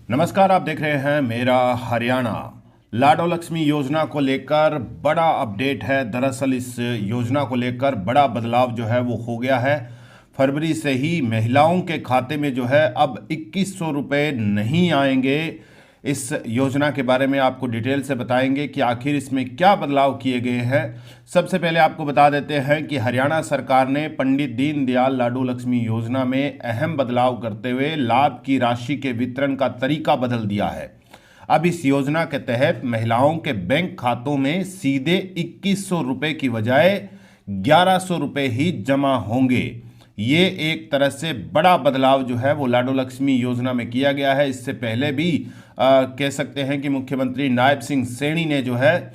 नमस्कार, आप देख रहे हैं मेरा हरियाणा। लाडो लक्ष्मी योजना को लेकर बड़ा अपडेट है। दरअसल इस योजना को लेकर बड़ा बदलाव जो है वो हो गया है। फरवरी से ही महिलाओं के खाते में जो है अब 2100 रुपये नहीं आएंगे। इस योजना के बारे में आपको डिटेल से बताएंगे कि आखिर इसमें क्या बदलाव किए गए हैं। सबसे पहले आपको बता देते हैं कि हरियाणा सरकार ने पंडित दीनदयाल लाडो लक्ष्मी योजना में अहम बदलाव करते हुए लाभ की राशि के वितरण का तरीका बदल दिया है। अब इस योजना के तहत महिलाओं के बैंक खातों में सीधे 2100 रुपये की बजाय 1100 रुपये ही जमा होंगे। ये एक तरह से बड़ा बदलाव जो है वो लाडो लक्ष्मी योजना में किया गया है। इससे पहले भी कह सकते हैं कि मुख्यमंत्री नायब सिंह सैनी ने जो है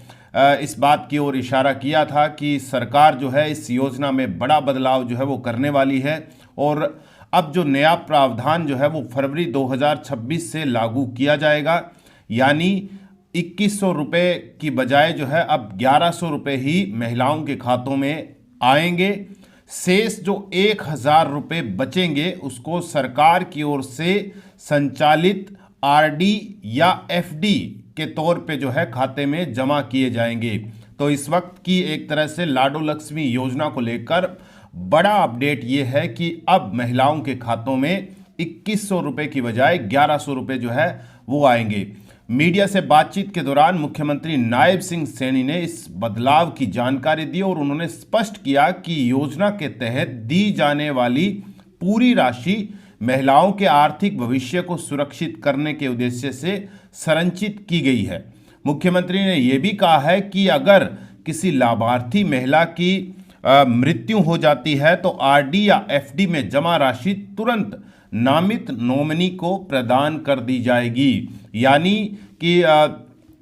इस बात की ओर इशारा किया था कि सरकार जो है इस योजना में बड़ा बदलाव जो है वो करने वाली है। और अब जो नया प्रावधान जो है वो फरवरी 2026 से लागू किया जाएगा, यानी 2100 रुपये की बजाय जो है अब 1100 रुपये ही महिलाओं के खातों में आएंगे। शेष जो 1000 रुपये बचेंगे उसको सरकार की ओर से संचालित आरडी या एफडी के तौर पे जो है खाते में जमा किए जाएंगे। तो इस वक्त की एक तरह से लाडो लक्ष्मी योजना को लेकर बड़ा अपडेट ये है कि अब महिलाओं के खातों में 2100 रुपये की बजाय 1100 रुपये जो है वो आएंगे। मीडिया से बातचीत के दौरान मुख्यमंत्री नायब सिंह सैनी ने इस बदलाव की जानकारी दी और उन्होंने स्पष्ट किया कि योजना के तहत दी जाने वाली पूरी राशि महिलाओं के आर्थिक भविष्य को सुरक्षित करने के उद्देश्य से संरचित की गई है। मुख्यमंत्री ने यह भी कहा है कि अगर किसी लाभार्थी महिला की मृत्यु हो जाती है तो आरडी या एफडी में जमा राशि तुरंत नामित नॉमिनी को प्रदान कर दी जाएगी। यानी कि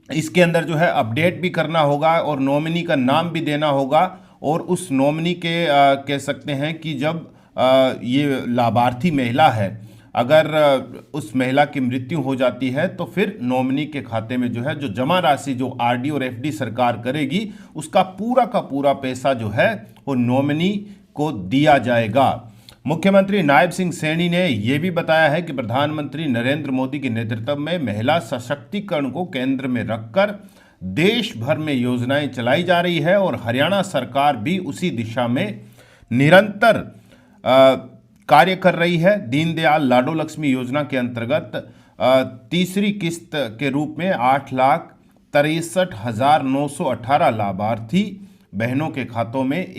इसके अंदर जो है अपडेट भी करना होगा और नॉमिनी का नाम भी देना होगा। और उस नॉमिनी के कह सकते हैं कि जब ये लाभार्थी महिला है, अगर उस महिला की मृत्यु हो जाती है तो फिर नॉमिनी के खाते में जो है जो जमा राशि जो आरडी और एफडी सरकार करेगी उसका पूरा का पूरा पैसा जो है वो नॉमिनी को दिया जाएगा। मुख्यमंत्री नायब सिंह सैनी ने यह भी बताया है कि प्रधानमंत्री नरेंद्र मोदी के नेतृत्व में महिला सशक्तिकरण को केंद्र में रखकर देश भर में योजनाएं चलाई जा रही है और हरियाणा सरकार भी उसी दिशा में निरंतर कार्य कर रही है। दीनदयाल लाडो लक्ष्मी योजना के अंतर्गत तीसरी किस्त के रूप में 8,63,918 लाभार्थी बहनों के खातों में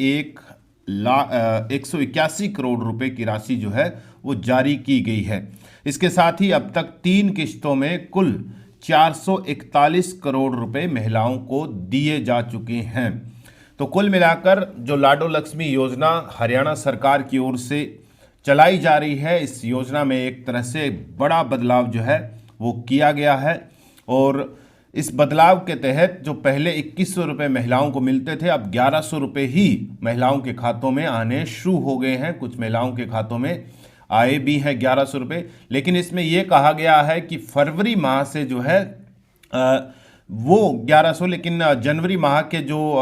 181 करोड़ रुपए की राशि जो है वो जारी की गई है। इसके साथ ही अब तक 3 किस्तों में कुल 441 करोड़ रुपए महिलाओं को दिए जा चुके हैं। तो कुल मिलाकर जो लाडो लक्ष्मी योजना हरियाणा सरकार की ओर से चलाई जा रही है, इस योजना में एक तरह से बड़ा बदलाव जो है वो किया गया है। और इस बदलाव के तहत जो पहले 2100 रुपये महिलाओं को मिलते थे, अब 1100 रुपये ही महिलाओं के खातों में आने शुरू हो गए हैं। कुछ महिलाओं के खातों में आए भी हैं 1100 रुपये, लेकिन इसमें यह कहा गया है कि फरवरी माह से जो है वो 1100, लेकिन जनवरी माह के जो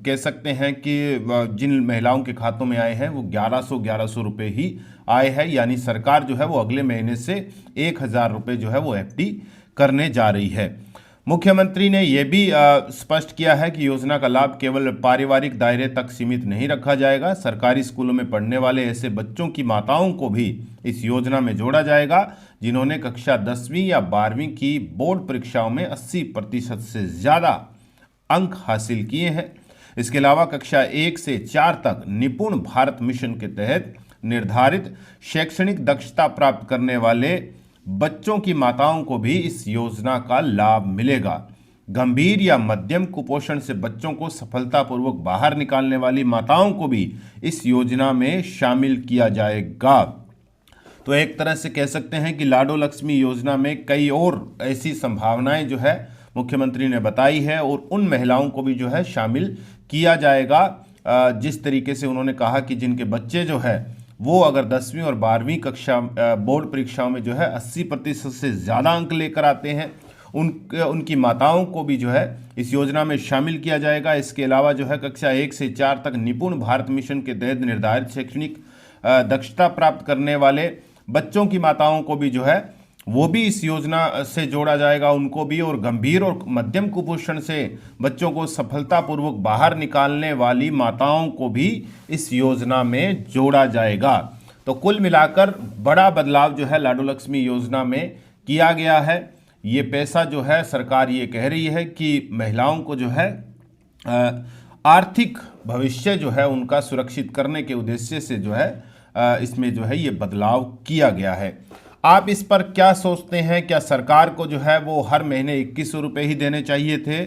कह सकते हैं कि जिन महिलाओं के खातों में आए हैं वो 1100 रुपये ही आए हैं। यानी सरकार जो है वो अगले महीने से 1000 रुपये जो है वो एफडी करने जा रही है। मुख्यमंत्री ने यह भी स्पष्ट किया है कि योजना का लाभ केवल पारिवारिक दायरे तक सीमित नहीं रखा जाएगा। सरकारी स्कूलों में पढ़ने वाले ऐसे बच्चों की माताओं को भी इस योजना में जोड़ा जाएगा जिन्होंने कक्षा 10वीं या 12वीं की बोर्ड परीक्षाओं में 80% से ज़्यादा अंक हासिल किए हैं। इसके अलावा कक्षा 1 से 4 तक निपुण भारत मिशन के तहत निर्धारित शैक्षणिक दक्षता प्राप्त करने वाले बच्चों की माताओं को भी इस योजना का लाभ मिलेगा। गंभीर या मध्यम कुपोषण से बच्चों को सफलतापूर्वक बाहर निकालने वाली माताओं को भी इस योजना में शामिल किया जाएगा। तो एक तरह से कह सकते हैं कि लाडो लक्ष्मी योजना में कई और ऐसी संभावनाएं जो है मुख्यमंत्री ने बताई है और उन महिलाओं को भी जो है शामिल किया जाएगा। जिस तरीके से उन्होंने कहा कि जिनके बच्चे जो है वो अगर 10वीं और 12वीं कक्षा बोर्ड परीक्षाओं में जो है 80% से ज़्यादा अंक लेकर आते हैं, उनकी माताओं को भी जो है इस योजना में शामिल किया जाएगा। इसके अलावा जो है कक्षा 1 से 4 तक निपुण भारत मिशन के तहत निर्धारित शैक्षणिक दक्षता प्राप्त करने वाले बच्चों की माताओं को भी जो है वो भी इस योजना से जोड़ा जाएगा उनको भी, और गंभीर और मध्यम कुपोषण से बच्चों को सफलतापूर्वक बाहर निकालने वाली माताओं को भी इस योजना में जोड़ा जाएगा। तो कुल मिलाकर बड़ा बदलाव जो है लाडो लक्ष्मी योजना में किया गया है। ये पैसा जो है सरकार ये कह रही है कि महिलाओं को जो है आर्थिक भविष्य जो है उनका सुरक्षित करने के उद्देश्य से जो है इसमें जो है ये बदलाव किया गया है। आप इस पर क्या सोचते हैं? क्या सरकार को जो है वो हर महीने 2100 रुपये ही देने चाहिए थे,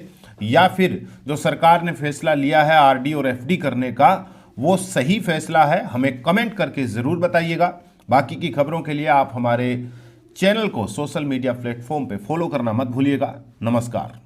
या फिर जो सरकार ने फैसला लिया है आरडी और एफडी करने का वो सही फैसला है? हमें कमेंट करके ज़रूर बताइएगा। बाकी की खबरों के लिए आप हमारे चैनल को सोशल मीडिया प्लेटफॉर्म पे फॉलो करना मत भूलिएगा। नमस्कार।